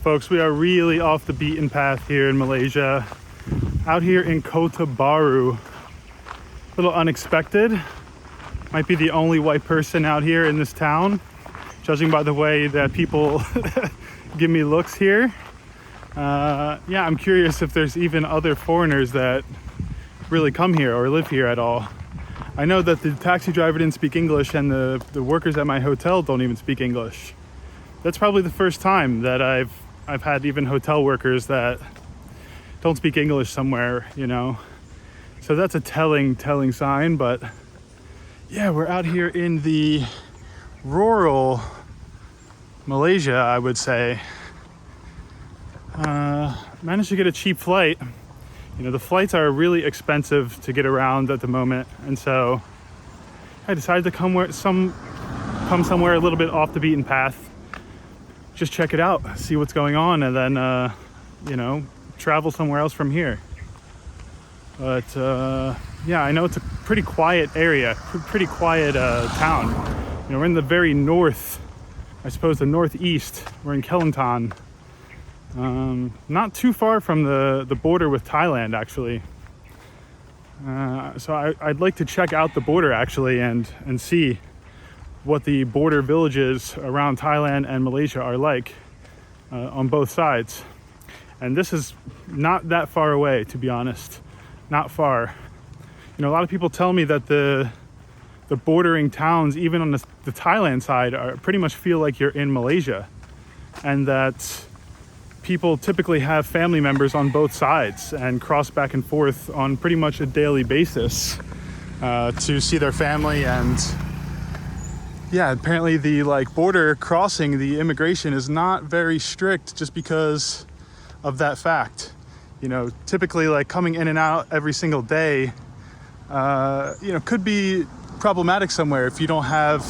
Folks, we are really off the beaten path here in Malaysia. Out here in Kota Bharu. A little unexpected. Might be the only white person out here in this town, judging by the way that people give me looks here. Yeah, I'm curious if there's even other foreigners that really come here or live here at all. I know that the taxi driver didn't speak English and the workers at my hotel don't even speak English. That's probably the first time that I've had even hotel workers that don't speak English somewhere, you know. So that's a telling sign. But yeah, we're out here in the rural Malaysia, I would say. Managed to get a cheap flight. You know, the flights are really expensive to get around at the moment, and so I decided to come somewhere a little bit off the beaten path, just check it out, see what's going on, and then you know, travel somewhere else from here. But yeah, I know it's a pretty quiet area, pretty quiet town. You know, we're in the very north, I suppose the northeast. We're in Kelantan. Not too far from the border with Thailand, actually. So I'd like to check out the border, actually, and see what the border villages around Thailand and Malaysia are like on both sides. And this is not that far away, to be honest. Not far. You know, a lot of people tell me that the bordering towns, even on the Thailand side, pretty much feel like you're in Malaysia, and that people typically have family members on both sides and cross back and forth on pretty much a daily basis to see their family. And yeah, apparently the border crossing, the immigration is not very strict just because of that fact. You know, typically coming in and out every single day, you know, could be problematic somewhere if you don't have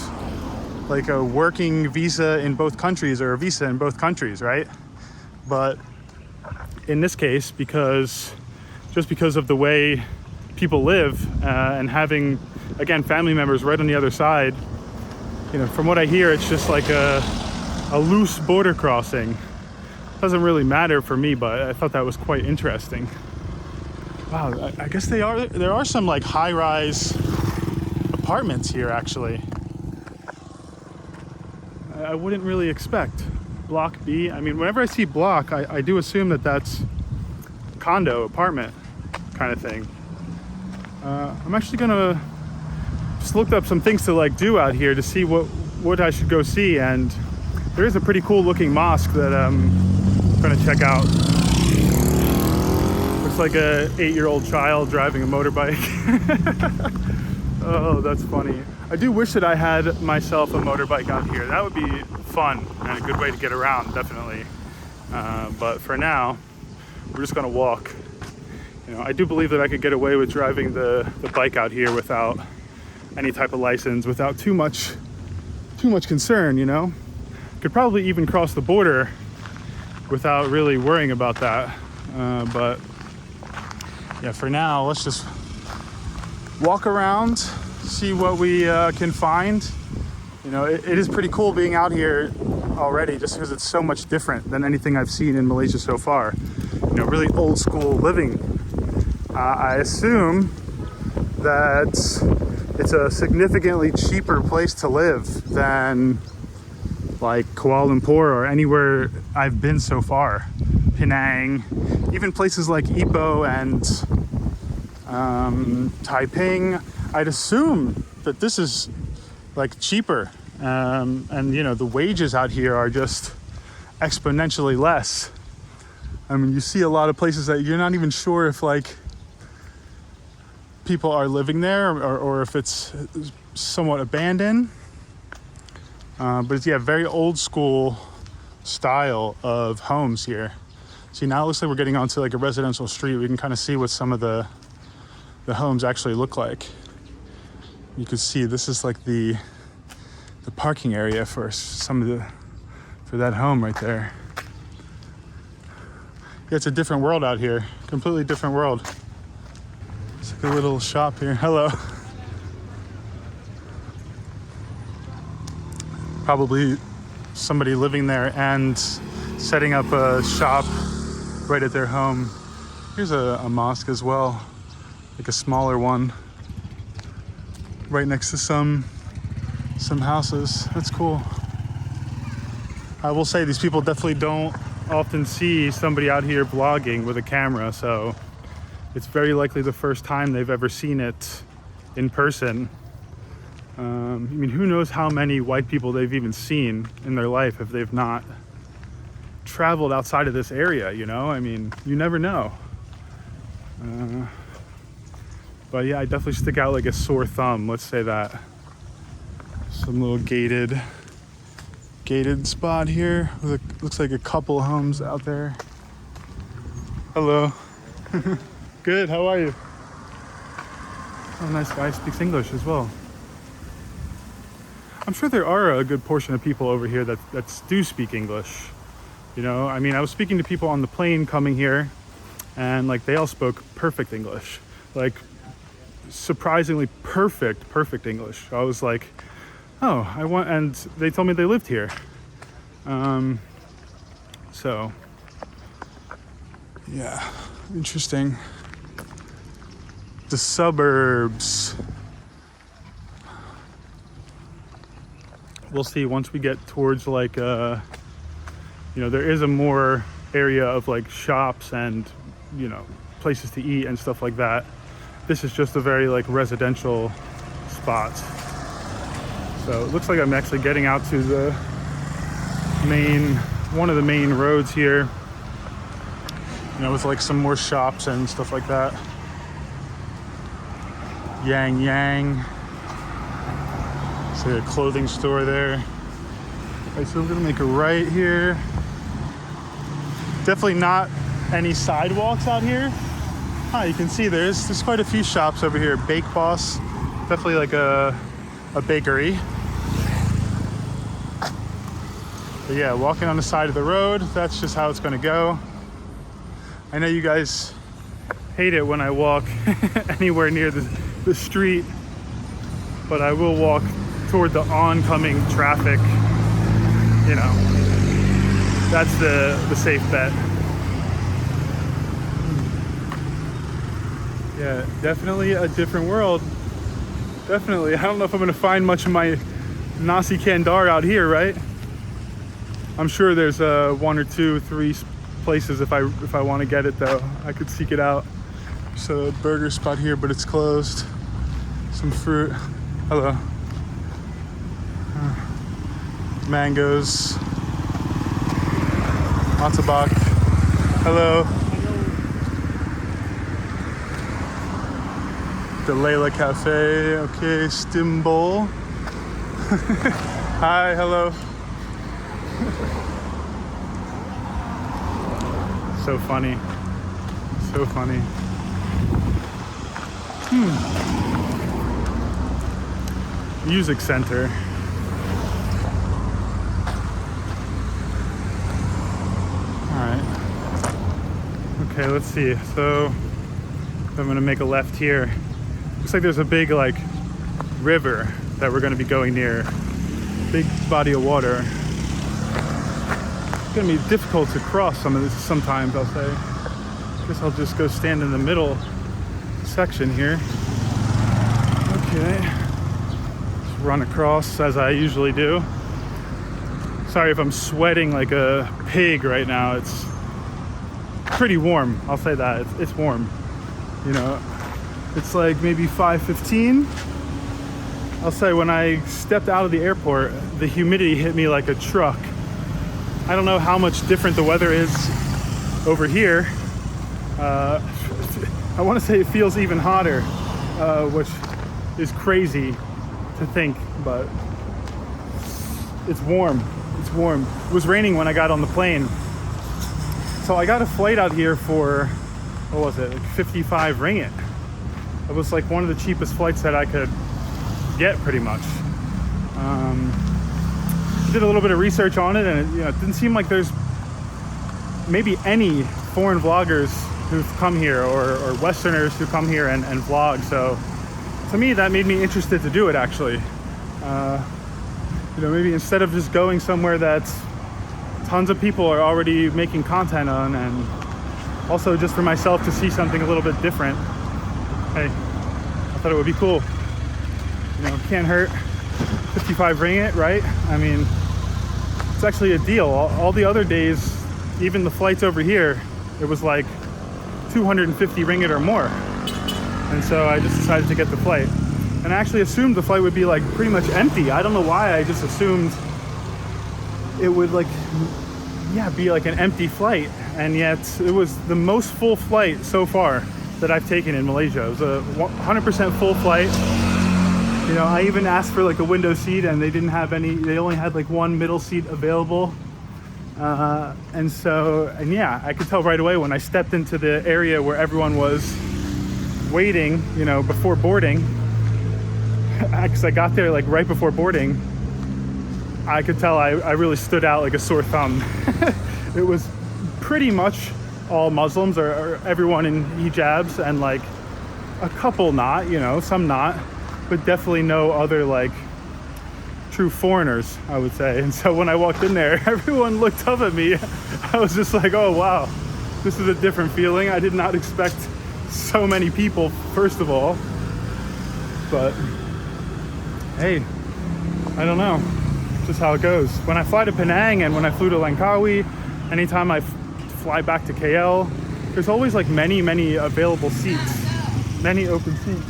a working visa in both countries or a visa in both countries, right? But in this case, because of the way people live and having, again, family members right on the other side, you know, from what I hear, it's just like a loose border crossing. Doesn't really matter for me, but I thought that was quite interesting. Wow, I guess there are some high-rise apartments here, actually. I wouldn't really expect. Block B. I mean, whenever I see block, I do assume that that's condo, apartment kind of thing. I'm actually gonna just look up some things to do out here to see what I should go see, and there is a pretty cool looking mosque that I'm gonna check out. Looks like a 8-year-old child driving a motorbike. Oh, that's funny. I do wish that I had myself a motorbike out here. That would be fun and a good way to get around, definitely. But for now, we're just gonna walk. You know, I do believe that I could get away with driving the bike out here without any type of license, without too much concern, you know? Could probably even cross the border without really worrying about that. But yeah, for now, let's just walk around, see what we can find. You know, it is pretty cool being out here already, just because it's so much different than anything I've seen in Malaysia so far. You know, really old school living. I assume that it's a significantly cheaper place to live than Kuala Lumpur or anywhere I've been so far. Penang, even places like Ipoh and Taiping. I'd assume that this is cheaper, and you know, the wages out here are just exponentially less. I mean, you see a lot of places that you're not even sure if people are living there or if it's somewhat abandoned. But it's, yeah, very old school style of homes here. See, now it looks like we're getting onto a residential street. We can kind of see what some of the homes actually look like. You can see this is the parking area for for that home right there. Yeah, it's a different world out here. Completely different world. It's a little shop here. Hello. Probably somebody living there and setting up a shop right at their home. Here's a mosque as well, like a smaller one, right next to some houses. That's cool. I will say these people definitely don't often see somebody out here vlogging with a camera, so it's very likely the first time they've ever seen it in person. I mean, who knows how many white people they've even seen in their life if they've not traveled outside of this area, you know? I mean, you never know. But yeah, I definitely stick out like a sore thumb, let's say that. Some little gated spot here with looks like a couple homes out there. Hello. Good, how are you? Oh, nice guy, speaks English as well. I'm sure there are a good portion of people over here that do speak English. You know, I mean, I was speaking to people on the plane coming here, and like they all spoke perfect English, like surprisingly perfect English. I was like, oh, and they told me they lived here. So yeah, interesting. The suburbs. We'll see once we get towards like, you know, there is a more area of like shops and, you know, places to eat and stuff like that. This is just a very like residential spot. So it looks like I'm actually getting out to the one of the main roads here. You know, with like some more shops and stuff like that. Yang. See a clothing store there. Okay, so we're gonna make a right here. Definitely not any sidewalks out here. You can see there's quite a few shops over here. Bake Boss, definitely like a bakery. But yeah, walking on the side of the road, that's just how it's gonna go. I know you guys hate it when I walk anywhere near the street, but I will walk toward the oncoming traffic. You know, that's the safe bet. Yeah, definitely a different world. Definitely. I don't know if I'm gonna find much of my nasi kandar out here, right? I'm sure there's 1 or 2, 3 places if I want to get it though. I could seek it out. There's a burger spot here, but it's closed. Some fruit. Hello. Mangoes. Matabak. Hello. The Layla Cafe. Okay, Stim Bowl. Hi, hello. So funny. So funny. Music center. Alright. Okay, let's see. So I'm gonna make a left here. Looks like there's a big like river that we're gonna be going near. Big body of water. It's gonna be difficult to cross some of this sometimes, I'll say. Guess I'll just go stand in the middle section here. Okay. Just run across as I usually do. Sorry if I'm sweating like a pig right now. It's pretty warm, I'll say that. It's warm. You know, it's like maybe 5:15. I'll say when I stepped out of the airport, the humidity hit me like a truck. I don't know how much different the weather is over here. I want to say it feels even hotter, which is crazy to think, but it's warm. It's warm. It was raining when I got on the plane. So I got a flight out here for, what was it, like 55 ringgit. It was like one of the cheapest flights that I could get, pretty much. Did a little bit of research on it, and it didn't seem like there's maybe any foreign vloggers who've come here, or Westerners who come here and vlog. So to me, that made me interested to do it, actually. Maybe instead of just going somewhere that's tons of people are already making content on, and also just for myself to see something a little bit different. Hey, I thought it would be cool. You know, can't hurt. 55 ringgit, right? I mean, it's actually a deal. All the other days, even the flights over here, it was like 250 ringgit or more. And so I just decided to get the flight. And I actually assumed the flight would be like pretty much empty. I don't know why, I just assumed it would like, yeah, be like an empty flight. And yet it was the most full flight so far that I've taken in Malaysia. It was a 100% full flight. You know, I even asked for like a window seat and they didn't have any, they only had like one middle seat available. And yeah, I could tell right away when I stepped into the area where everyone was waiting, you know, before boarding, because I got there like right before boarding, I could tell I really stood out like a sore thumb. It was pretty much all Muslims or everyone in hijabs, and like a couple not, you know, some not, but definitely no other like true foreigners, I would say. And so when I walked in there, everyone looked up at me. I was just like, oh wow, this is a different feeling. I did not expect so many people, first of all, but hey, I don't know, just how it goes. When I fly to Penang and when I flew to Langkawi, anytime I fly back to KL, there's always like many available seats, many open seats.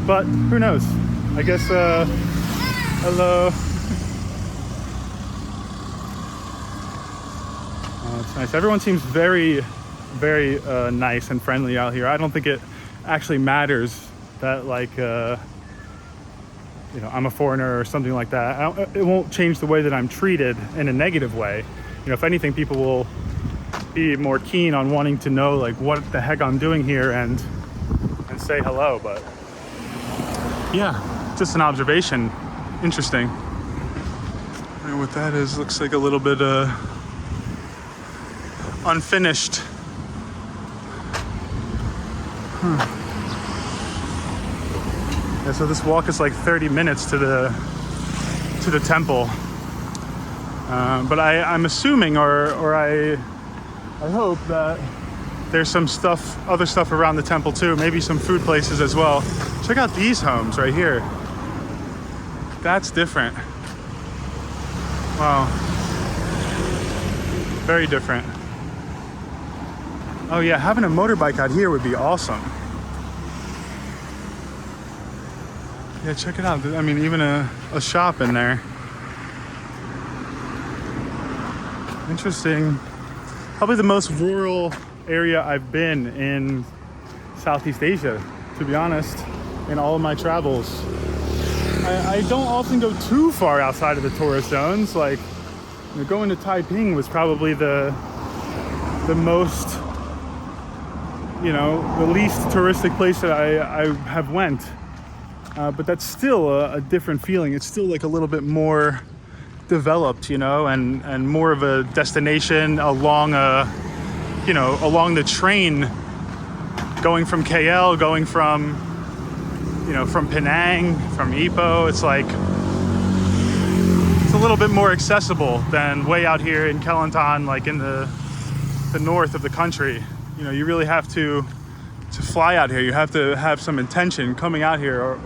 But who knows? I guess, hello. Oh, it's nice. Everyone seems very nice and friendly out here. I don't think it actually matters that like, you know, I'm a foreigner or something like that. It won't change the way that I'm treated in a negative way. You know, if anything, people will be more keen on wanting to know like what the heck I'm doing here and say hello. But yeah, just an observation. Interesting. I don't know what that is. Looks like a little bit unfinished. Yeah, so this walk is like 30 minutes to the temple. But I'm assuming, or I hope that there's some other stuff around the temple too. Maybe some food places as well. Check out these homes right here. That's different. Wow. Very different. Oh yeah, having a motorbike out here would be awesome. Yeah, check it out. I mean, even a shop in there. Interesting. Probably the most rural area I've been in Southeast Asia, to be honest, in all of my travels. I don't often go too far outside of the tourist zones. Like, you know, going to Taiping was probably the most, you know, the least touristic place that I have went. But that's still a different feeling. It's still like a little bit more developed, you know, and more of a destination along along the train, going from KL, going from, you know, from Penang, from Ipoh. It's like, it's a little bit more accessible than way out here in Kelantan, like in the north of the country. You know, you really have to fly out here. You have to have some intention coming out here, or,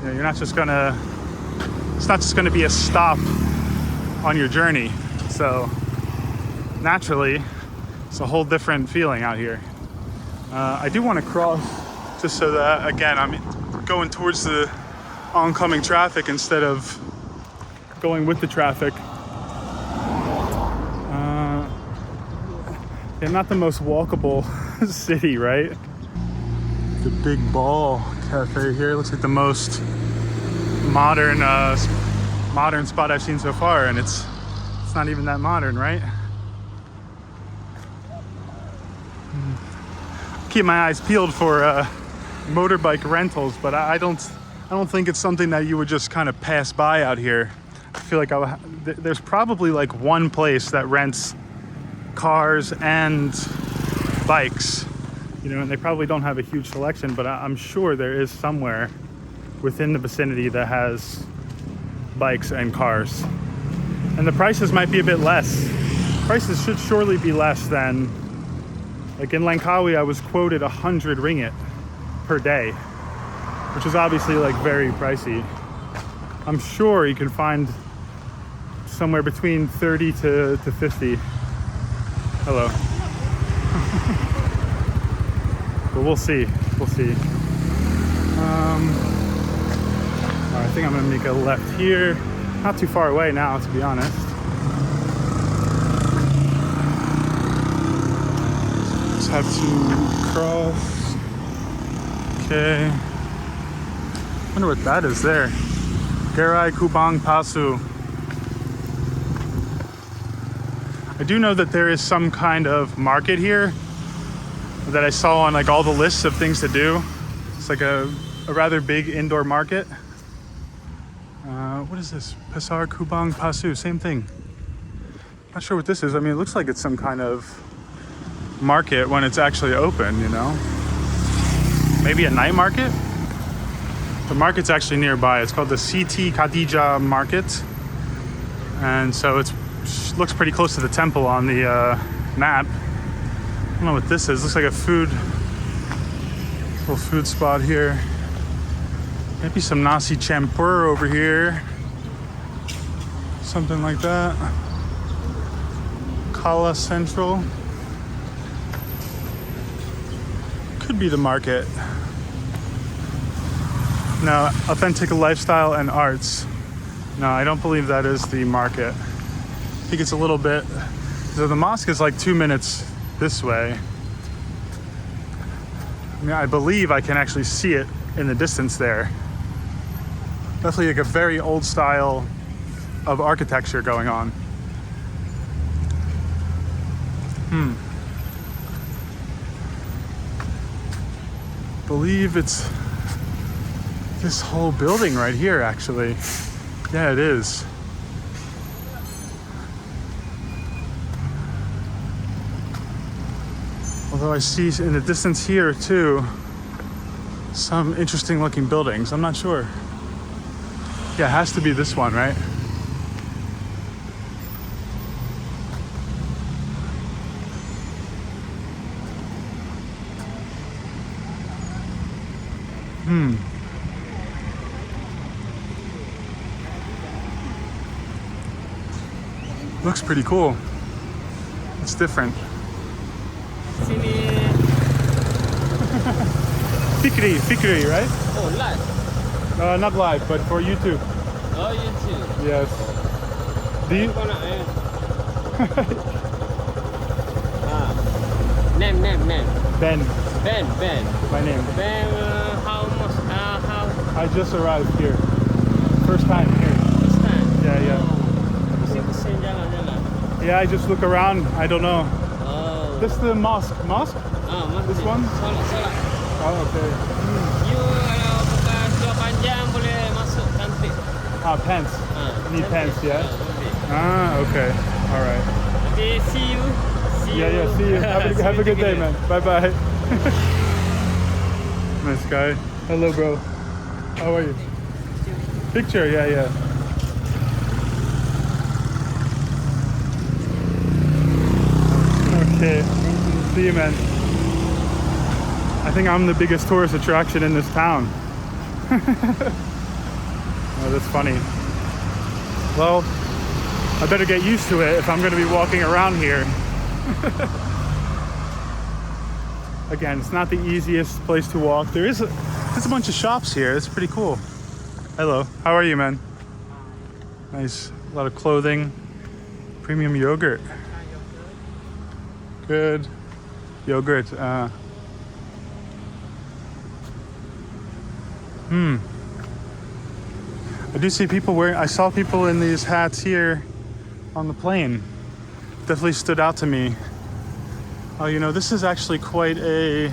you know, it's not just gonna be a stop on your journey. So naturally, it's a whole different feeling out here. I do want to cross just so that, again, I'm going towards the oncoming traffic instead of going with the traffic. Yeah, not the most walkable city, right? The Big Ball Cafe here looks like the most modern spot I've seen so far, and it's not even that modern, right? Keep my eyes peeled for motorbike rentals, but I don't think it's something that you would just kind of pass by out here. I feel like there's probably like one place that rents cars and bikes, you know, and they probably don't have a huge selection, but I'm sure there is somewhere within the vicinity that has bikes and cars. And the prices might be a bit less. Prices should surely be less than, like in Langkawi, I was quoted 100 ringgit per day, which is obviously like very pricey. I'm sure you can find somewhere between 30 to 50. Hello. But we'll see. We'll see. I think I'm gonna make a left here. Not too far away now, to be honest. Just have to cross. Okay. Wonder what that is there. Gerai Kubang Pasu. I do know that there is some kind of market here that I saw on like all the lists of things to do. It's like a rather big indoor market. What is this? Pasar Kubang Pasu, same thing. Not sure what this is. I mean, it looks like it's some kind of market when it's actually open, you know? Maybe a night market? The market's actually nearby. It's called the Siti Khadijah Market. And so it looks pretty close to the temple on the map. I don't know what this is. Looks like a little food spot here. Maybe some nasi campur over here. Something like that. Kala Central. Could be the market. No, authentic lifestyle and arts. No, I don't believe that is the market. I think it's a little bit. So the mosque is like 2 minutes this way. I mean, I believe I can actually see it in the distance there. Definitely like a very old style of architecture going on. Believe it's this whole building right here, actually. Yeah, it is. Although I see in the distance here too, some interesting looking buildings. I'm not sure. Yeah, it has to be this one, right? Looks pretty cool. It's different. Fikri, right? Oh, live. Not live, but for YouTube. Oh, YouTube. Yes. Do you? Name. Ben. Ben. My name. Ben, how much? How? I just arrived here. First time here. This time? Yeah. Oh. Yeah, I just look around. I don't know. Oh. This is the mosque. Mosque? Masjid. This one? Salat. Oh, okay. You kalau bukan seluar panjang boleh masuk cantik. Pants. Need pants, yeah? Okay. All right. Okay, see you. Yeah, see you. Have a good day, man. Bye-bye. Nice guy. Hello, bro. How are you? Picture, yeah. Okay. See you, man. I think I'm the biggest tourist attraction in this town. Oh, that's funny. Well, I better get used to it if I'm going to be walking around here. Again, it's not the easiest place to walk. There's a bunch of shops here. It's pretty cool. Hello. How are you, man? Nice. A lot of clothing. Premium yogurt. Good. Yogurt. I do see people wearing, I saw people in these hats here on the plane. Definitely stood out to me. Oh, you know, this is actually quite a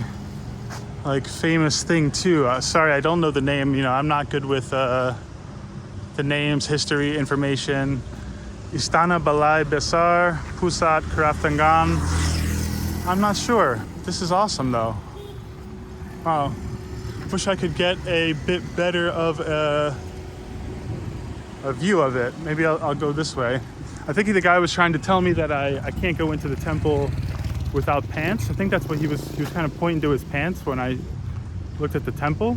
famous thing too. Sorry, I don't know the name. You know, I'm not good with the names, history, information. Istana Balai Besar, Pusat Kraftangan. I'm not sure. This is awesome though. Wow. Wish I could get a bit better of a view of it. Maybe I'll go this way. I think the guy was trying to tell me that I can't go into the temple without pants. I think that's what he was kind of pointing to his pants when I looked at the temple.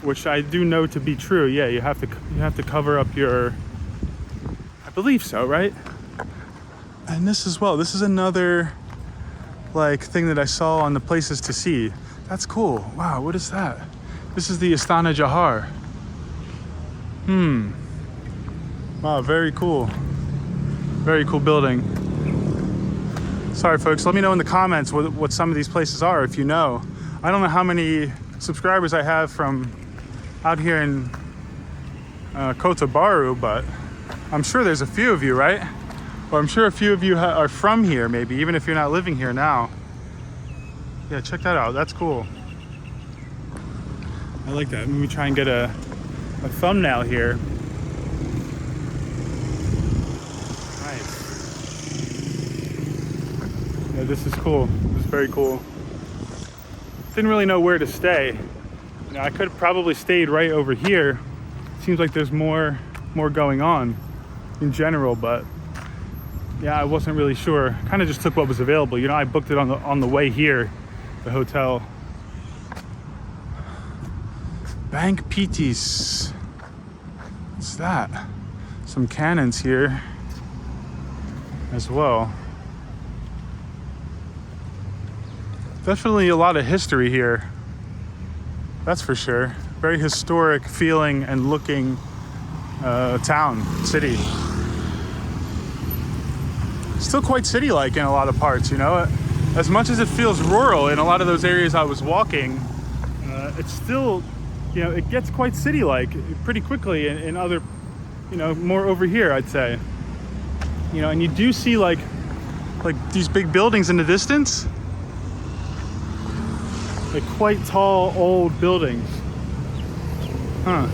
Which I do know to be true. Yeah, you have to cover up your, I believe so, right? And this as well. This is another like thing that I saw on the places to see. That's cool. Wow, what is that? This is the Istana Johor. Wow, very cool. Very cool building. Sorry folks, let me know in the comments what some of these places are if you know. I don't know how many subscribers I have from out here in Kota Bharu, but I'm sure there's a few of you, right? Or I'm sure a few of you are from here, maybe, even if you're not living here now. Yeah, check that out. That's cool. I like that. Let me try and get a thumbnail here. Nice. Yeah, this is cool. This is very cool. Didn't really know where to stay. You know, I could have probably stayed right over here. Seems like there's more going on in general, but yeah, I wasn't really sure. Kind of just took what was available. You know, I booked it on the way here, the hotel. Bank Pitis. What's that? Some cannons here as well. Definitely a lot of history here. That's for sure. Very historic feeling and looking town, city. Still quite city-like in a lot of parts, you know. As much as it feels rural in a lot of those areas I was walking, it's still, you know, it gets quite city-like pretty quickly in other, you know, more over here, I'd say. You know, and you do see like these big buildings in the distance. Like quite tall, old buildings. Huh.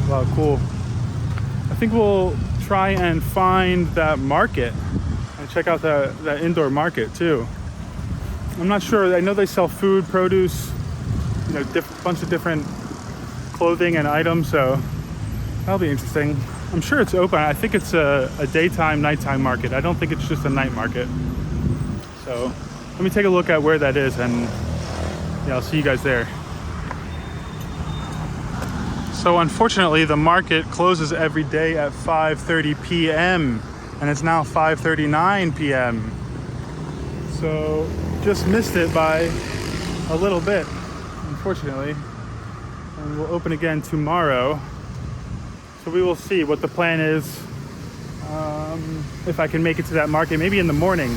Wow, cool. I think we'll try and find that market and check out that indoor market too. I'm not sure. I know they sell food, produce, you know, bunch of different clothing and items, so that'll be interesting. I'm sure it's open. I think it's a daytime, nighttime market. I don't think it's just a night market. So let me take a look at where that is, and yeah, I'll see you guys there. So unfortunately, the market closes every day at 5:30 p.m. and it's now 5:39 p.m. So just missed it by a little bit, unfortunately. And we'll open again tomorrow. So we will see what the plan is. If I can make it to that market, maybe in the morning.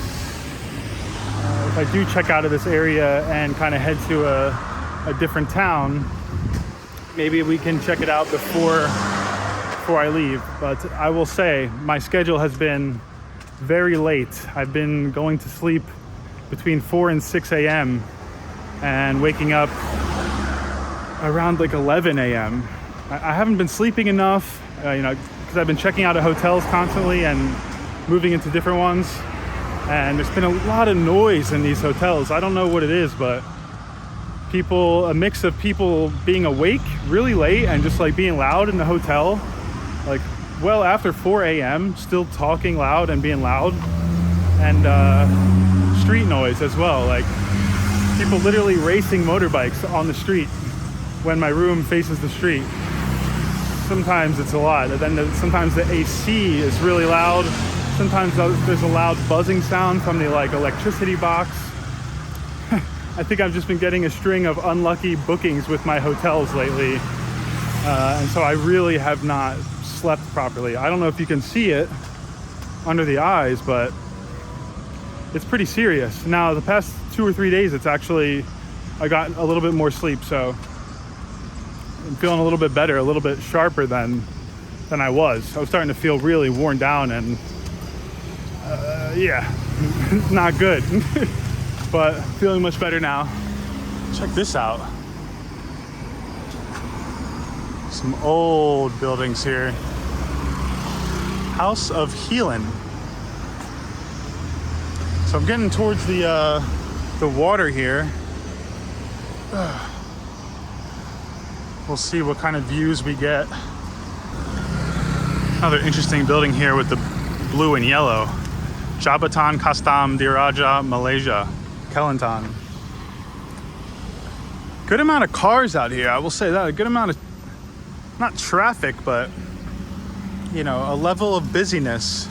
If I do check out of this area and kind of head to a different town, maybe we can check it out before I leave. But I will say my schedule has been very late. I've been going to sleep between 4 and 6 a.m. and waking up around like 11 a.m. I haven't been sleeping enough, you know, because I've been checking out of hotels constantly and moving into different ones. And there's been a lot of noise in these hotels. I don't know what it is, but a mix of people being awake really late and just like being loud in the hotel, like well after 4 a.m., still talking loud and being loud, and street noise as well, like people literally racing motorbikes on the street when my room faces the street. Sometimes it's a lot, and then sometimes the AC is really loud. Sometimes there's a loud buzzing sound from the like electricity box. I think I've just been getting a string of unlucky bookings with my hotels lately. And so I really have not slept properly. I don't know if you can see it under the eyes, but it's pretty serious. Now, the past 2 or 3 days, I got a little bit more sleep, so I'm feeling a little bit better, a little bit sharper than I was. I was starting to feel really worn down and yeah, not good. But feeling much better now. Check this out. Some old buildings here. House of Healing. So I'm getting towards the water here. We'll see what kind of views we get. Another interesting building here with the blue and yellow. Jabatan Kastam Diraja, Malaysia, Kelantan. Good amount of cars out here, I will say that. A good amount of, not traffic, but, you know, a level of busyness.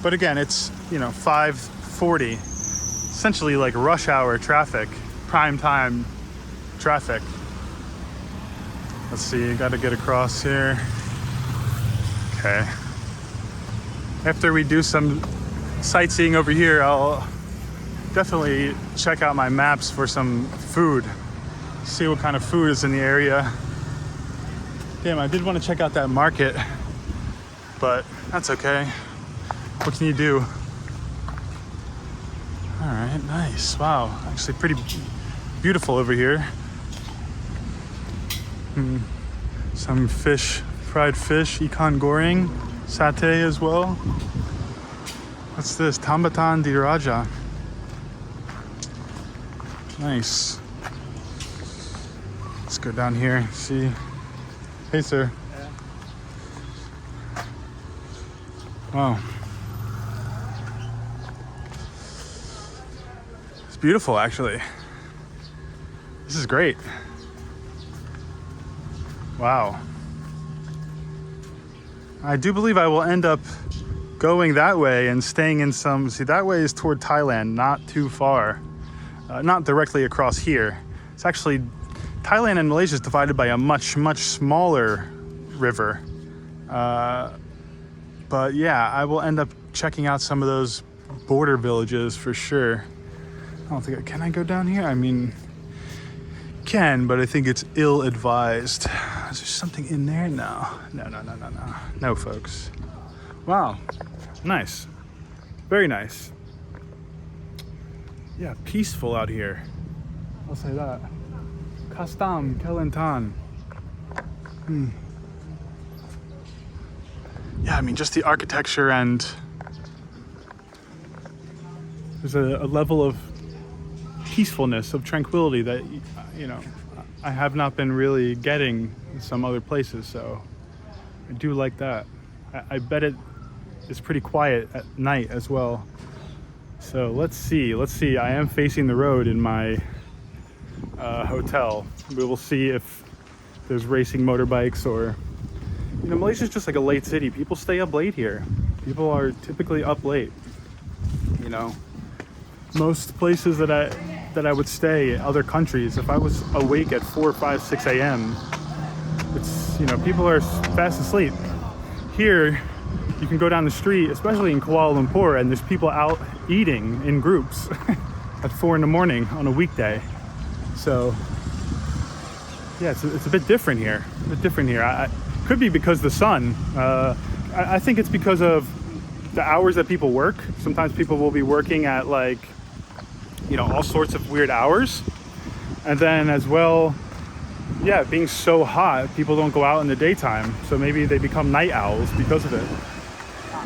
But again, it's, you know, 5:40, essentially like rush hour traffic, prime time traffic. Let's see, gotta get across here. Okay. After we do some sightseeing over here, I'll definitely check out my maps for some food. See what kind of food is in the area. Damn, I did want to check out that market, but that's okay. What can you do? All right, nice. Wow, actually pretty beautiful over here. Some fish, fried fish, ikan goreng, satay as well. What's this? Tambatan Diraja. Nice. Let's go down here, see. Hey, sir. Wow. It's beautiful, actually. This is great. Wow. I do believe I will end up going that way and staying in some, see, that way is toward Thailand, not too far. Not directly across here. It's actually, Thailand and Malaysia is divided by a much, much smaller river. But yeah, I will end up checking out some of those border villages for sure. I don't think, can I go down here? I mean, can, but I think it's ill-advised. Is there something in there? No. No, folks. Wow, nice. Very nice. Yeah, peaceful out here. I'll say that. Kastam, Kelantan. Yeah, I mean, just the architecture, and there's a level of peacefulness, of tranquility that, you know, I have not been really getting in some other places, so I do like that. I bet it is pretty quiet at night as well. So let's see. I am facing the road in my hotel. We will see if there's racing motorbikes or, you know, Malaysia's just like a late city. People stay up late here. People are typically up late. You know, most places that I would stay, other countries, if I was awake at 4, 5, 6 a.m., it's, you know, people are fast asleep. Here, you can go down the street, especially in Kuala Lumpur, and there's people out eating in groups at 4 in the morning on a weekday. So, yeah, it's a bit different here. Could be because the sun. I think it's because of the hours that people work. Sometimes people will be working at, like, you know, all sorts of weird hours. And then as well, yeah, being so hot, people don't go out in the daytime. So maybe they become night owls because of it.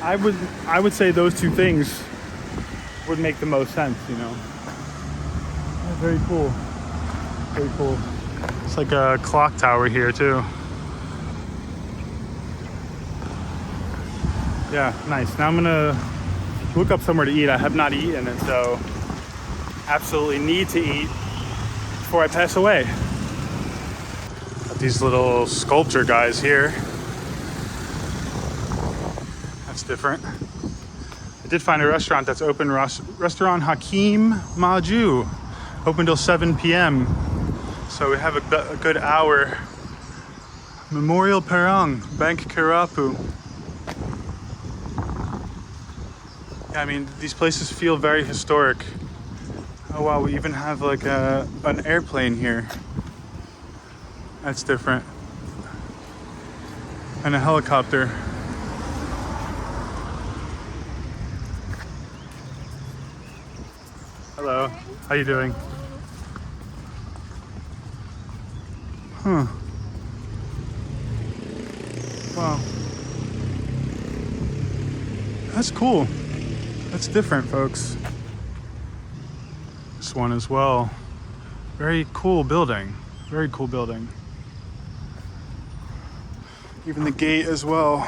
I would say those two things would make the most sense, you know. Yeah, very cool. Very cool. It's like a clock tower here too. Yeah, nice. Now I'm gonna look up somewhere to eat. I have not eaten, and so absolutely need to eat before I pass away. Got these little sculpture guys here. That's different. I did find a restaurant that's open, Restaurant Hakim Maju, open till 7 p.m. So we have a good hour. Memorial Perang, Bank Kerapu. Yeah, I mean, these places feel very historic. Oh wow, we even have like an airplane here. That's different. And a helicopter. Hello, how you doing? Huh. Wow. That's cool. That's different, folks. This one as well. Very cool building. Very cool building. Even the gate as well.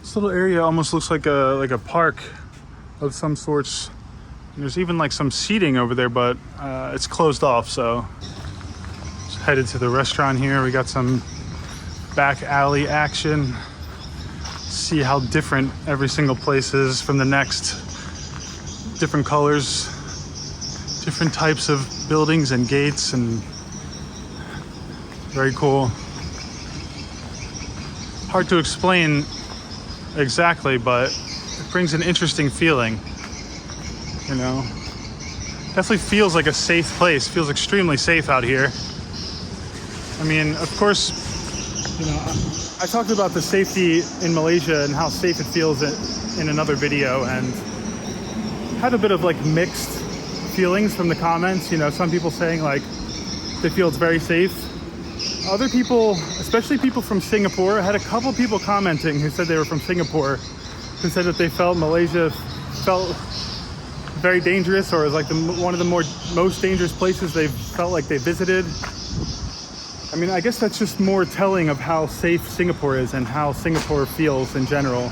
This little area almost looks like a park of some sorts. And there's even like some seating over there, but it's closed off. So just headed to the restaurant here. We got some back alley action. See how different every single place is from the next. Different colors, different types of buildings and gates, and very cool. Hard to explain exactly, but it brings an interesting feeling, you know. Definitely feels like a safe place, feels extremely safe out here. I mean, of course, you know, I talked about the safety in Malaysia and how safe it feels in another video, and had a bit of like mixed feelings from the comments. You know, some people saying like they feel it's very safe. Other people, especially people from Singapore, I had a couple people commenting who said they were from Singapore, who said that they felt Malaysia felt very dangerous, or was like one of the most dangerous places they felt like they visited. I mean, I guess that's just more telling of how safe Singapore is and how Singapore feels in general.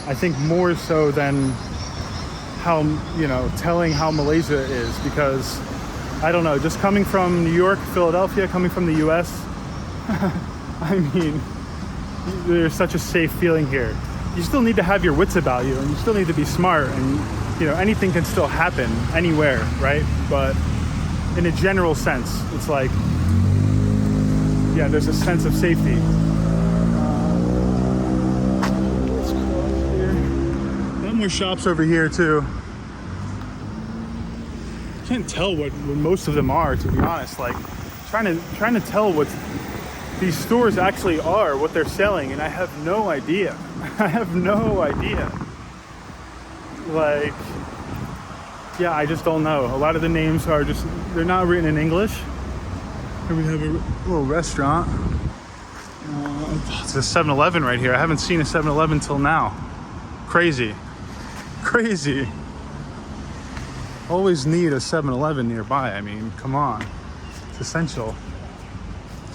I think more so than how, you know, telling how Malaysia is, because I don't know, just coming from New York, Philadelphia, coming from the US, I mean, there's such a safe feeling here. You still need to have your wits about you, and you still need to be smart, and you know, anything can still happen anywhere, right? But in a general sense, it's like, yeah, there's a sense of safety. Let's cross here. A lot more shops over here too. Can't tell what most of them are, to be honest. Like trying to tell what these stores actually are, what they're selling, and I have no idea. I have no idea. Like, yeah, I just don't know. A lot of the names are just, they're not written in English. Here we have a little restaurant. It's a 7-Eleven right here. I haven't seen a 7-Eleven till now. Crazy. Crazy. Always need a 7-Eleven nearby. I mean, come on. It's essential.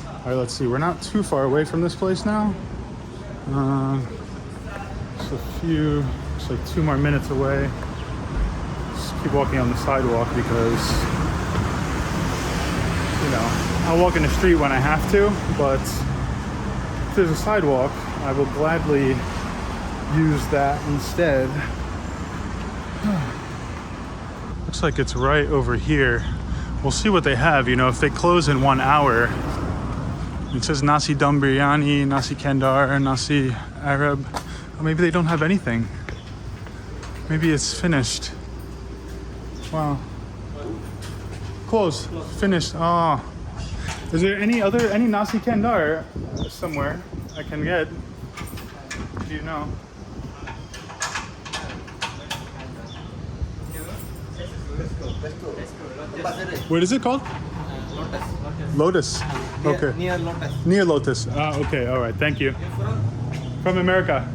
All right, let's see. We're not too far away from this place now. Just it's like 2 more minutes away. Just keep walking on the sidewalk because, you know, I'll walk in the street when I have to, but if there's a sidewalk, I will gladly use that instead. Looks like it's right over here. We'll see what they have, you know, if they close in 1 hour. It says nasi dum biryani, nasi kandar, nasi Arab. Or maybe they don't have anything. Maybe it's finished. Wow. Close. Finished. Oh. Is there any nasi kandar somewhere I can get? Do you know? What is it called? Lotus. Okay. Near Lotus. Near Lotus. Ah, okay. All right. Thank you. From America.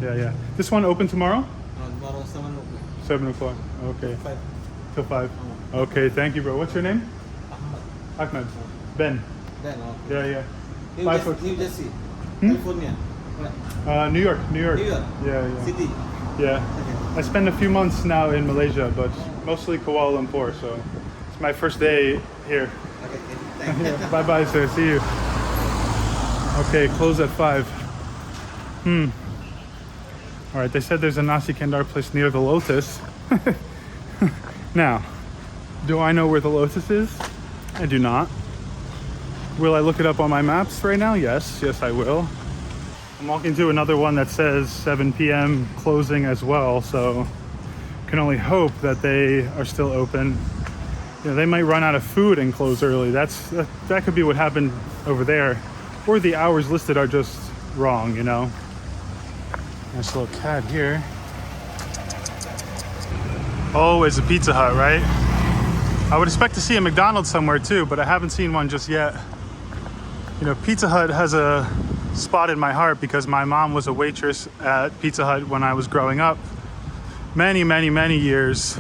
Yeah. This one open tomorrow? Tomorrow 7 o'clock. Okay. 5. Till 5. Okay. Thank you, bro. What's your name? Ahmed. Ben. Then okay. Yeah. New Jersey. California. New York. New York. Yeah. City. Yeah. Okay. I spent a few months now in Malaysia, but mostly Kuala Lumpur, so it's my first day here. Okay. Thank you. Yeah, bye-bye, sir. See you. Okay, close at 5. All right, they said there's a nasi kandar place near the Lotus. Now, do I know where the Lotus is? I do not. Will I look it up on my maps right now? Yes, I will. I'm walking to another one that says 7 p.m. closing as well, so can only hope that they are still open. You know, they might run out of food and close early. That could be what happened over there. Or the hours listed are just wrong, you know. Nice little cat here. Always a Pizza Hut, right? I would expect to see a McDonald's somewhere too, but I haven't seen one just yet. You know, Pizza Hut has a spot in my heart because my mom was a waitress at Pizza Hut when I was growing up. Many years.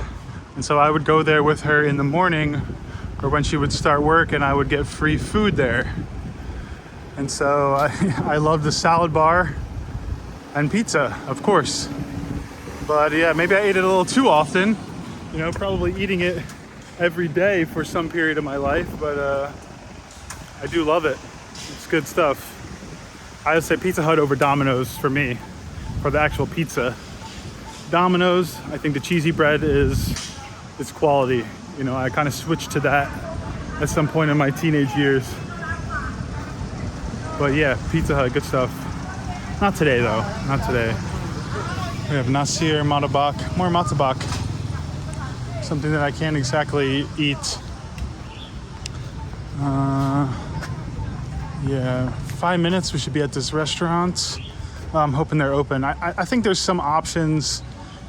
And so I would go there with her in the morning or when she would start work and I would get free food there. And so I love the salad bar and pizza, of course. But yeah, maybe I ate it a little too often, you know, probably eating it every day for some period of my life, but I do love it. It's good stuff. I would say Pizza Hut over Domino's for me, for the actual pizza. Domino's, I think the cheesy bread is quality. You know, I kind of switched to that at some point in my teenage years. But yeah, Pizza Hut, good stuff. Not today though, not today. We have nasir, matabak, more matabak. Something that I can't exactly eat. Yeah, 5 minutes, we should be at this restaurant. I'm hoping they're open. I think there's some options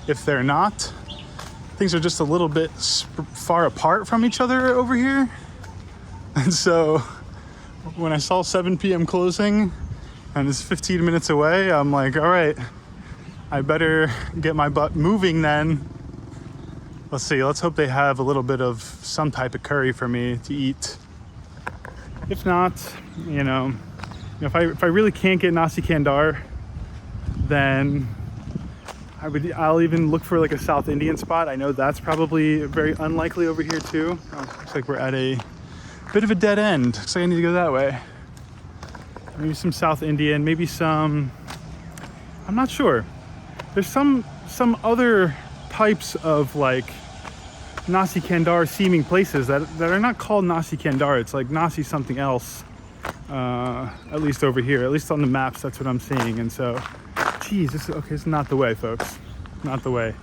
if they're not. Things are just a little bit far apart from each other over here. And so when I saw 7 p.m. closing and it's 15 minutes away, I'm like, all right, I better get my butt moving then. Let's see, let's hope they have a little bit of some type of curry for me to eat. If not, you know, if I really can't get nasi kandar, then I'll even look for like a South Indian spot. I know that's probably very unlikely over here too. Looks like we're at a bit of a dead end. Looks like I need to go that way. Maybe some South Indian, maybe some, I'm not sure. There's some other types of like nasi kandar seeming places that are not called nasi kandar. It's like nasi something else, at least over here, at least on the maps, that's what I'm seeing. And so, geez, this is not the way, folks, not the way.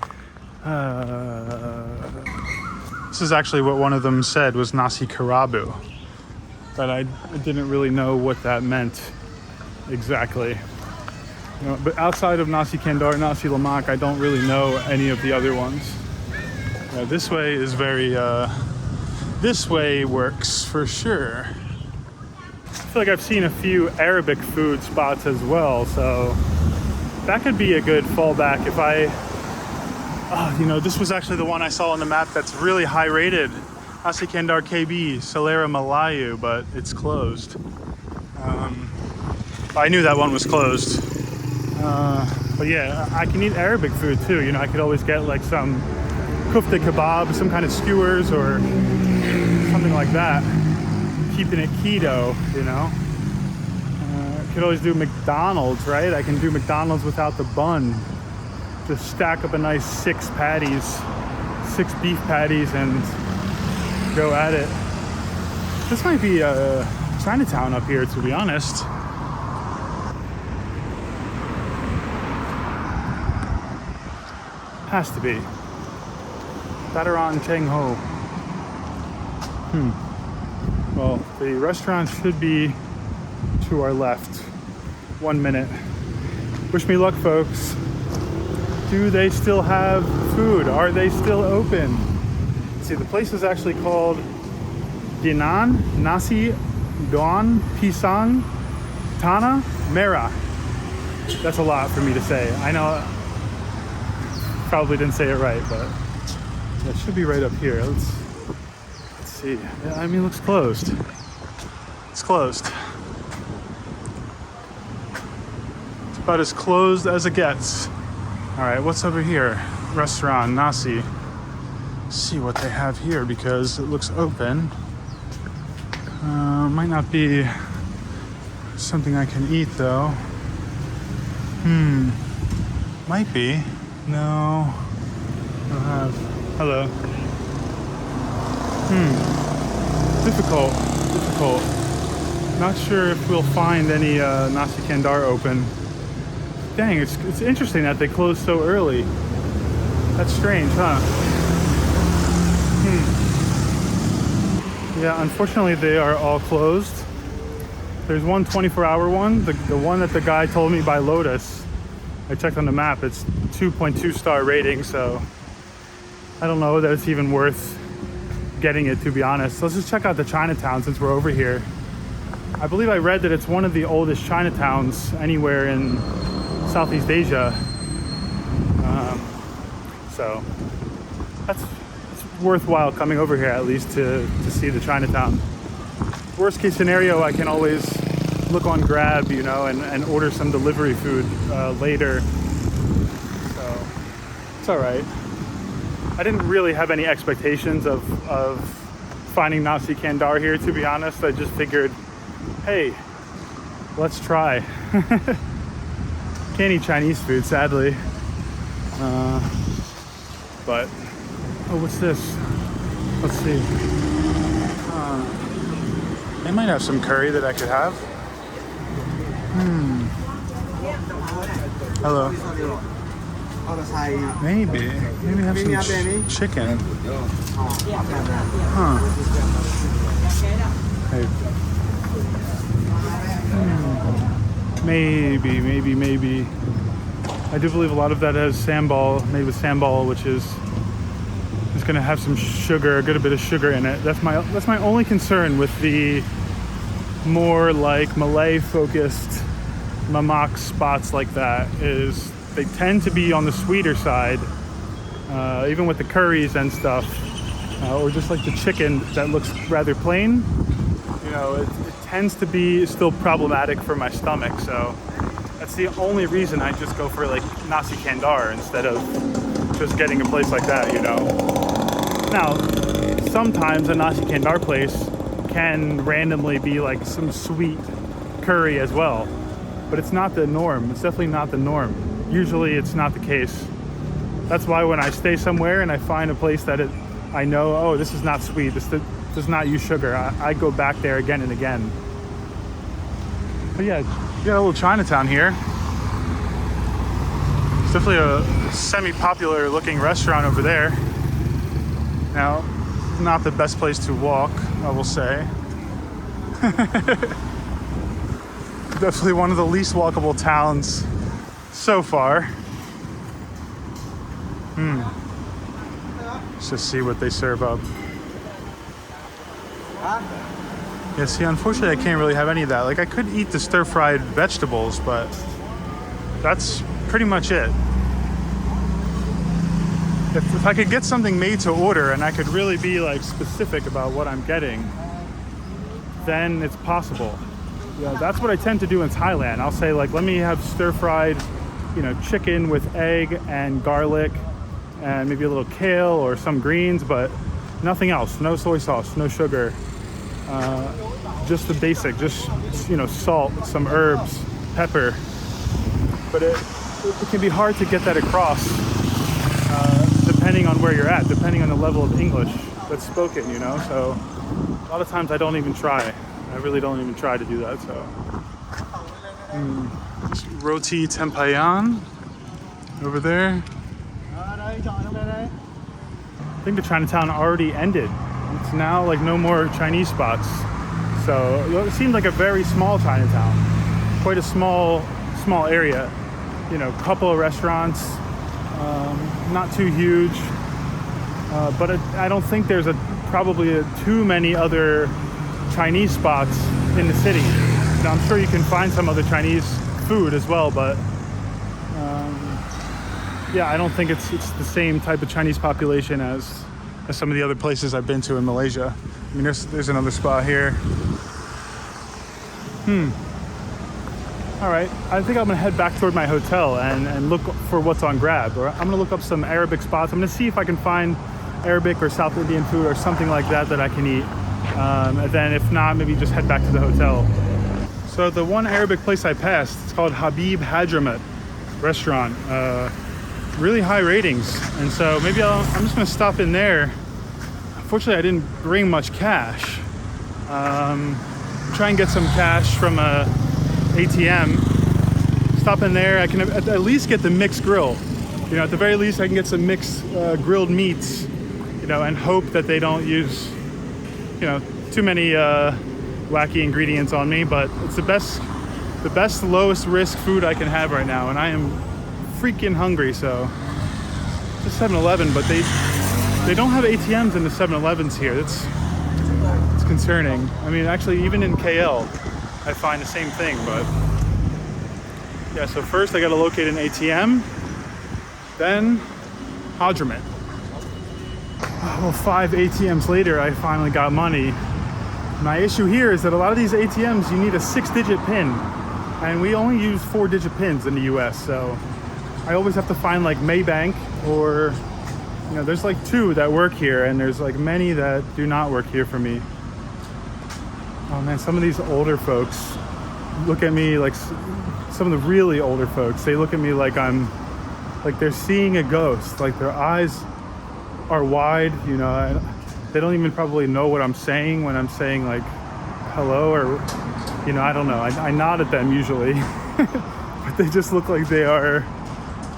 This is actually what one of them said was nasi karabu, but I didn't really know what that meant exactly. You know, but outside of nasi kandar, nasi lemak, I don't really know any of the other ones. This way is very, this way works for sure. I feel like I've seen a few Arabic food spots as well, so that could be a good fallback if you know, this was actually the one I saw on the map that's really high rated. Nasi Kandar KB, Selera Melayu, but it's closed. I knew that one was closed. But yeah, I can eat Arabic food too. You know, I could always get like some kufta kebab, some kind of skewers or something like that. Keeping it keto, you know. I could always do McDonald's, right? I can do McDonald's without the bun. Just stack up a nice 6 patties, 6 beef patties and go at it. This might be Chinatown up here, to be honest. Has to be. Padaran Cheng Ho. Well, the restaurant should be to our left. 1 minute. Wish me luck, folks. Do they still have food? Are they still open? See, the place is actually called Dinan Nasi Don Pisang Tanah Merah. That's a lot for me to say. I know probably didn't say it right, but it should be right up here. Let's see. Yeah, I mean, it looks closed. It's closed. It's about as closed as it gets. All right, what's over here? Restaurant, Nasi. Let's see what they have here because it looks open. Might not be something I can eat though. Might be. No. I don't have. Hello. Difficult. Not sure if we'll find any nasi kandar open. Dang, it's interesting that they closed so early. That's strange, huh? Yeah, unfortunately they are all closed. There's one 24-hour one, the one that the guy told me by Lotus. I checked on the map, it's 2.2 star rating, so I don't know that it's even worth getting it, to be honest. Let's just check out the Chinatown since we're over here. I believe I read that it's one of the oldest Chinatowns anywhere in Southeast Asia. So worthwhile coming over here at least to see the Chinatown. Worst case scenario, I can always look on Grab, you know, and order some delivery food later. So it's all right. I didn't really have any expectations of finding nasi kandar here, to be honest. I just figured, hey, let's try. Can't eat Chinese food, sadly. But, oh, what's this? Let's see. They might have some curry that I could have. Hello. Maybe have some chicken. Huh. Hey. Maybe. I do believe a lot of that has sambal, made with sambal, which is going to have some sugar, a good bit of sugar in it. That's my only concern with the more like Malay-focused mamak spots like that, is they tend to be on the sweeter side, even with the curries and stuff, or just like the chicken that looks rather plain. You know, it tends to be still problematic for my stomach, so that's the only reason I just go for like nasi kandar instead of just getting a place like that, you know. Now, sometimes a nasi kandar place can randomly be like some sweet curry as well, but it's not the norm. It's definitely not the norm. Usually it's not the case. That's why when I stay somewhere and I find a place that I know, oh, this is not sweet, this does not use sugar, I go back there again and again. But yeah, you got a little Chinatown here. It's definitely a semi-popular looking restaurant over there. Now, not the best place to walk, I will say. Definitely one of the least walkable towns so far. Let's just see what they serve up. Yeah, see, unfortunately I can't really have any of that. Like, I could eat the stir-fried vegetables, but that's pretty much it. If I could get something made to order and I could really be like specific about what I'm getting, then it's possible. Yeah, that's what I tend to do in Thailand. I'll say like, let me have stir-fried, you know, chicken with egg and garlic and maybe a little kale or some greens, but nothing else. No soy sauce, no sugar. Just the basic, just, you know, salt, some herbs, pepper. But it can be hard to get that across depending on where you're at, depending on the level of English that's spoken, you know? So a lot of times I don't even try. I really don't even try to do that, so. Roti tempayan over there. I think the Chinatown already ended. It's now like no more Chinese spots. So it seems like a very small Chinatown. Quite a small area. You know, couple of restaurants, not too huge. But I don't think there's probably too many other Chinese spots in the city. Now, I'm sure you can find some other Chinese food as well, but yeah, I don't think it's the same type of Chinese population as some of the other places I've been to in Malaysia. I mean, there's another spot here. All right, I think I'm gonna head back toward my hotel and look for what's on Grab. Or I'm gonna look up some Arabic spots. I'm gonna see if I can find Arabic or South Indian food or something like that I can eat. And then if not, maybe just head back to the hotel. So the one Arabic place I passed, it's called Habib Hadramat restaurant. Really high ratings. And so maybe I'm just gonna stop in there. Unfortunately, I didn't bring much cash. Try and get some cash from a ATM. Stop in there. I can at least get the mixed grill. You know, at the very least, I can get some mixed grilled meats. You know, and hope that they don't use, you know, too many wacky ingredients on me. But it's the best lowest risk food I can have right now, and I am freaking hungry. So it's a 7-Eleven, but they don't have ATMs in the 7-Elevens here. It's concerning. I mean, actually, even in KL, I find the same thing. But yeah, so first I got to locate an ATM, then Hadramat. Well, 5 ATMs later, I finally got money. My issue here is that a lot of these ATMs, you need a 6-digit PIN. And we only use 4-digit PINs in the US, so I always have to find like Maybank or, you know, there's like 2 that work here and there's like many that do not work here for me. Oh man, some of these older folks look at me like, some of the really older folks, they look at me like like they're seeing a ghost. Like their eyes are wide, you know, and they don't even probably know what I'm saying when I'm saying like hello or, you know, I don't know. I nod at them usually, but they just look like they are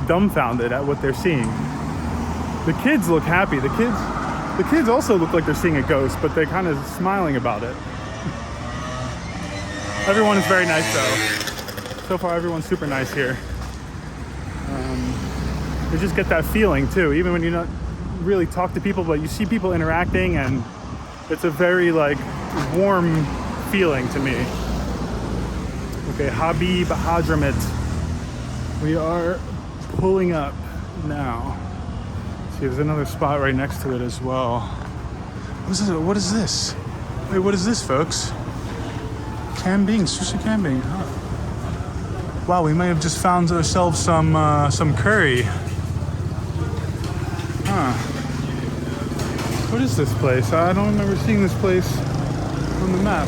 dumbfounded at what they're seeing. The kids look happy. The kids also look like they're seeing a ghost, but they're kind of smiling about it. Everyone is very nice though. So far, everyone's super nice here. You just get that feeling too, even when you don't really talk to people, but you see people interacting, and it's a very like warm feeling to me. Okay, Habib Hadramit. We are pulling up now. See, there's another spot right next to it as well. What is this? Wait, what is this, folks? Kambing, sushi kambing. Huh. Wow, we may have just found ourselves some curry. Huh. What is this place? I don't remember seeing this place on the map.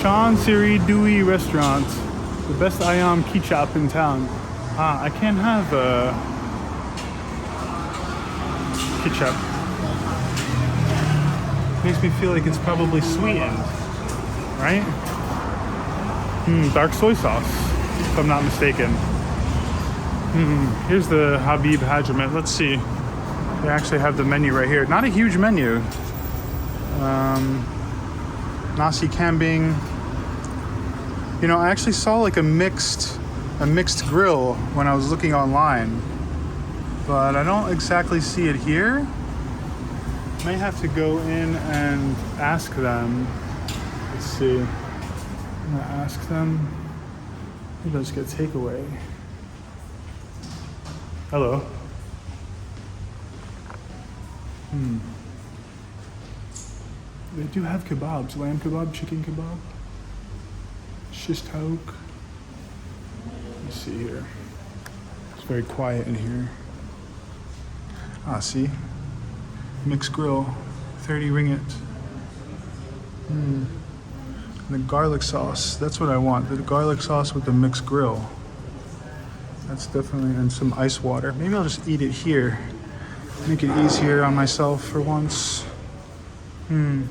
Shan Siri Dewey Restaurant, the best ayam kechap in town. I can't have kechap. Makes me feel like it's probably sweetened, right? Dark soy sauce, if I'm not mistaken. Here's the Habib Hadramit. Let's see. They actually have the menu right here. Not a huge menu. Nasi kambing. You know, I actually saw like a mixed grill when I was looking online, but I don't exactly see it here. May have to go in and ask them. Let's see. I'm gonna ask them. Maybe I'll just get takeaway. Hello. They do have kebabs. Lamb kebab, chicken kebab, shish taouk. Let's see here. It's very quiet in here. See? Mixed grill, 30 ringgit. And the garlic sauce, that's what I want. The garlic sauce with the mixed grill. That's definitely, and some ice water. Maybe I'll just eat it here. Make it easier on myself for once. Hey,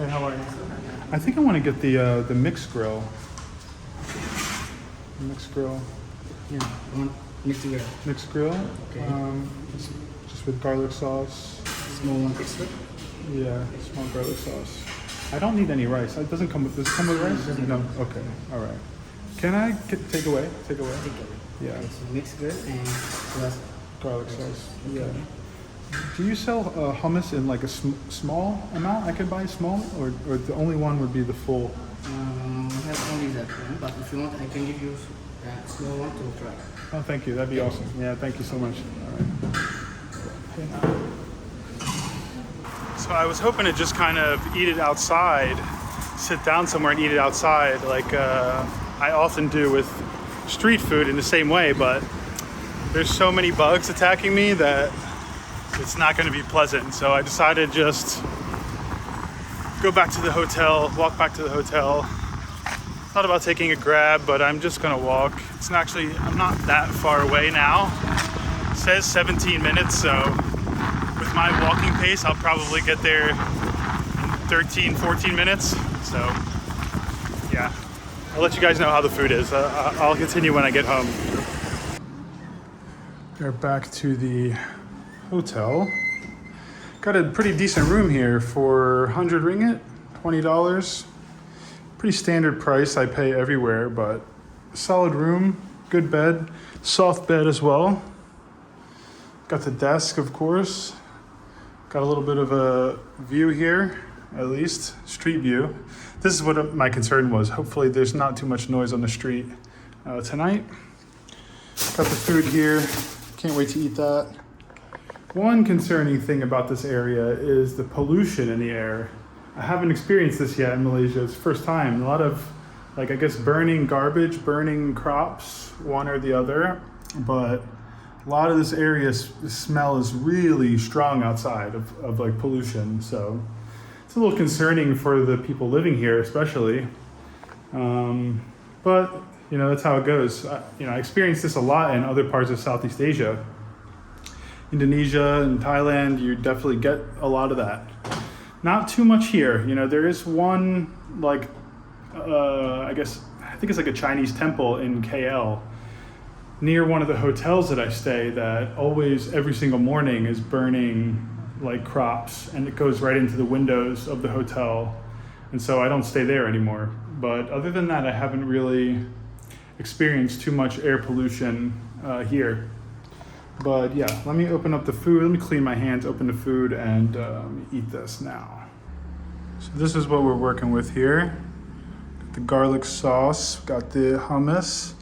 how are you? I think I want to get the mixed grill. Mixed grill. Yeah, I want mixed grill. Mixed grill. Okay. Just with garlic sauce. Small one extra. Yeah, small garlic sauce. I don't need any rice. It doesn't come with. Does it come with rice? No. Okay. All right. Can I get takeaway? Takeaway. Yeah. Okay, so mixed grill and plus garlic sauce. Yeah. Do you sell hummus in like a small amount? I could buy small, or the only one would be the full. we have only that one, but if you want, I can give you a small one to try. Oh, thank you. That'd be awesome. Yeah, thank you so much. All right. So I was hoping to just kind of eat it outside, sit down somewhere and eat it outside, like I often do with street food in the same way, but there's so many bugs attacking me that it's not going to be pleasant. So I decided just go back to the hotel, walk back to the hotel. Thought about taking a grab, but I'm just going to walk. I'm not that far away now. It says 17 minutes, so with my walking pace, I'll probably get there in 13, 14 minutes. So yeah, I'll let you guys know how the food is. I'll continue when I get home. We're back to the hotel. Got a pretty decent room here for 100 ringgit, $20. Pretty standard price I pay everywhere, but solid room, good bed, soft bed as well. Got the desk, of course. Got a little bit of a view here, at least, street view. This is what my concern was. Hopefully there's not too much noise on the street tonight. Got the food here. Can't wait to eat that. One concerning thing about this area is the pollution in the air. I haven't experienced this yet in Malaysia. It's the first time. A lot of, like, I guess burning garbage, burning crops, one or the other. But a lot of this area, the smell is really strong outside of like pollution. So it's a little concerning for the people living here, especially. But, you know, that's how it goes. I experienced this a lot in other parts of Southeast Asia. Indonesia and Thailand, you definitely get a lot of that. Not too much here. You know, there is one, like, I think it's like a Chinese temple in KL near one of the hotels that I stay that always, every single morning, is burning like crops, and it goes right into the windows of the hotel. And so I don't stay there anymore. But other than that, I haven't really experienced too much air pollution here. But yeah, let me open up the food. Let me clean my hands, open the food, and eat this now. So this is what we're working with here. Got the garlic sauce, got the hummus.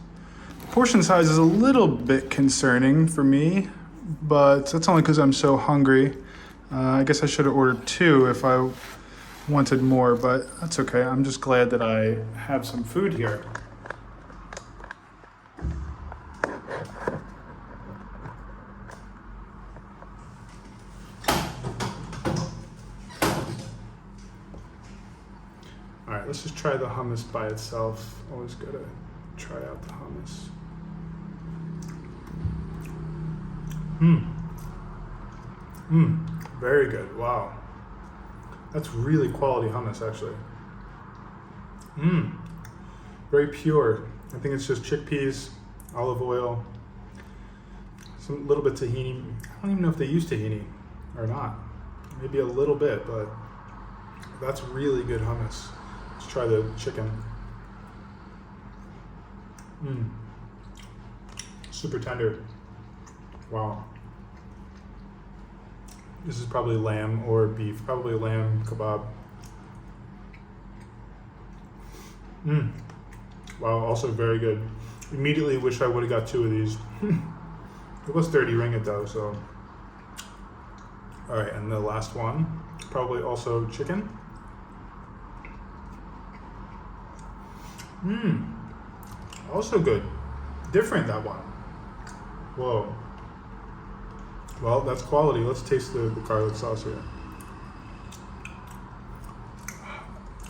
The portion size is a little bit concerning for me, but that's only because I'm so hungry. I guess I should have ordered 2 if I wanted more, but that's okay. I'm just glad that I have some food here. All right, let's just try the hummus by itself. Always gotta try out the hummus. Very good, wow. That's really quality hummus, actually. Very pure. I think it's just chickpeas, olive oil, some little bit tahini. I don't even know if they use tahini or not. Maybe a little bit, but that's really good hummus. Let's try the chicken. Super tender. Wow. This is probably lamb or beef, probably lamb kebab. Wow, also very good. Immediately wish I would have got 2 of these. It was 30 ringgit though, so. All right, and the last one, probably also chicken. Also good. Different, that one. Whoa. Well, that's quality. Let's taste the garlic sauce here.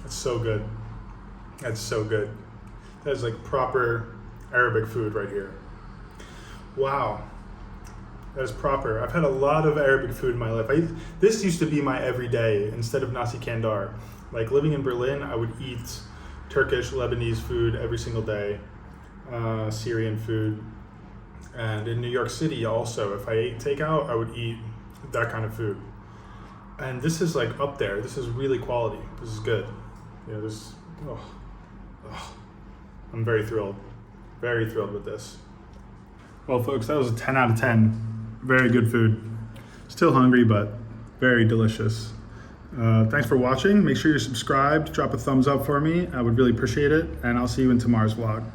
That's so good. That's so good. That is like proper Arabic food right here. Wow. That is proper. I've had a lot of Arabic food in my life. This used to be my everyday instead of nasi kandar. Like living in Berlin, I would eat Turkish, Lebanese food every single day, Syrian food. And in New York City also, if I ate takeout, I would eat that kind of food. And this is like up there. This is really quality. This is good. You know, this, I'm very thrilled with this. Well, folks, that was a 10 out of 10. Very good food. Still hungry, but very delicious. Thanks for watching. Make sure you're subscribed. Drop a thumbs up for me. I would really appreciate it. And I'll see you in tomorrow's vlog.